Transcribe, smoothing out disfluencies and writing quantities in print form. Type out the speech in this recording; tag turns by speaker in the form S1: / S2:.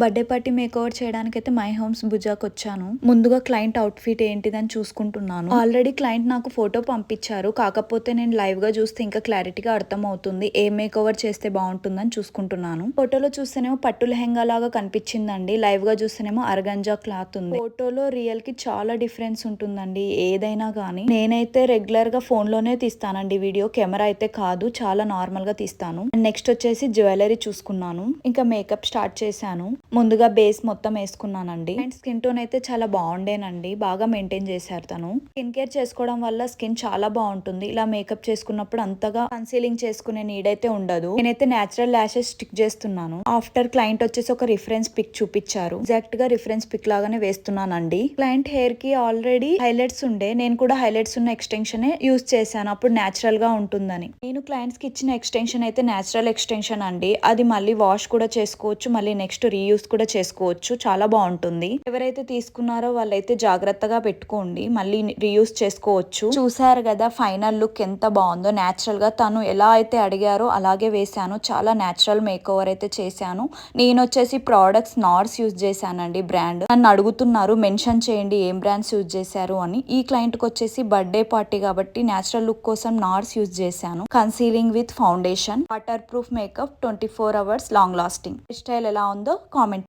S1: Birthday party makeover చేయడానికైతే my homes భుజాకి వచ్చాను. ముందుగా క్లయింట్ అవుట్ఫిట్ ఏంటిదని చూసుకుంటున్నాను. ఆల్రెడీ క్లయింట్ నాకు ఫోటో పంపించారు, కాకపోతే నేను లైవ్ గా చూస్తే ఇంకా క్లారిటీగా అర్థం అవుతుంది ఏ మేకోవర్ చేస్తే బాగుంటుందని చూసుకుంటున్నాను. ఫోటోలో చూస్తేనేమో పట్టు లెహంగా లాగా కనిపించిందండి, లైవ్ గా చూస్తేనేమో అర్గంజా క్లాత్ ఉంది. ఫోటోలో రియల్ కి చాలా డిఫరెన్స్ ఉంటుందండి ఏదైనా గానీ. నేనైతే రెగ్యులర్ గా ఫోన్ లోనే తీస్తానండి వీడియో, కెమెరా అయితే కాదు, చాలా నార్మల్ గా తీస్తాను. నెక్స్ట్ వచ్చేసి జ్యువెలరీ చూసుకున్నాను, ఇంకా మేకప్ స్టార్ట్ చేశాను. ముందుగా బేస్ మొత్తం వేసుకున్నానండి. అండ్ స్కిన్ టోన్ అయితే చాలా బాగుండేనండి, బాగా మెయింటైన్ చేశారు తను. స్కిన్ కేర్ చేసుకోవడం వల్ల స్కిన్ చాలా బాగుంటుంది. ఇలా మేకప్ చేసుకున్నప్పుడు అంతగా కన్సీలింగ్ చేసుకునే నీడ్ అయితే ఉండదు. నేనైతే నేచురల్ లాషెస్ స్టిక్ చేస్తున్నాను. ఆఫ్టర్ క్లయింట్ వచ్చేసి ఒక రిఫరెన్స్ పిక్ చూపించారు, ఎగ్జాక్ట్ గా రిఫరెన్స్ పిక్ లాగానే వేస్తున్నానండి. క్లయింట్ హెయిర్ కి ఆల్రెడీ హైలైట్స్ ఉండే, నేను కూడా హైలైట్స్ ఉన్న ఎక్స్టెన్షన్ యూస్ చేశాను, అప్పుడు నేచురల్ గా ఉంటుందని. నేను క్లయింట్స్ కి ఇచ్చిన ఎక్స్టెన్షన్ అయితే నేచురల్ ఎక్స్టెన్షన్ అండి. అది మళ్ళీ వాష్ కూడా చేసుకోవచ్చు, మళ్ళీ నెక్స్ట్ రీయూస్ కూడా చేసుకోవచ్చు, చాలా బాగుంటుంది. ఎవరైతే తీసుకున్నారో వాళ్ళైతే జాగ్రత్తగా పెట్టుకోండి, మళ్ళీ రీయూస్ చేసుకోవచ్చు. చూసారు కదా ఫైనల్ లుక్ ఎంత బాగుందో. నేచురల్ గా తను ఎలా అయితే అడిగారో అలాగే వేశాను. చాలా నేచురల్ మేక్ ఓవర్ అయితే చేశాను. నేను వచ్చేసి ప్రోడక్ట్స్ నార్స్ యూజ్ చేశానండి, బ్రాండ్. నన్ను అడుగుతున్నారు మెన్షన్ చేయండి ఏం బ్రాండ్స్ యూజ్ చేశారు అని. ఈ క్లయింట్ కి వచ్చేసి బర్త్డే పార్టీ కాబట్టి నేచురల్ లుక్ కోసం నార్స్ యూజ్ చేశాను. Concealing with foundation, water proof makeup, 24 hours long lasting. Style ఎలా ఉందో కామెంట్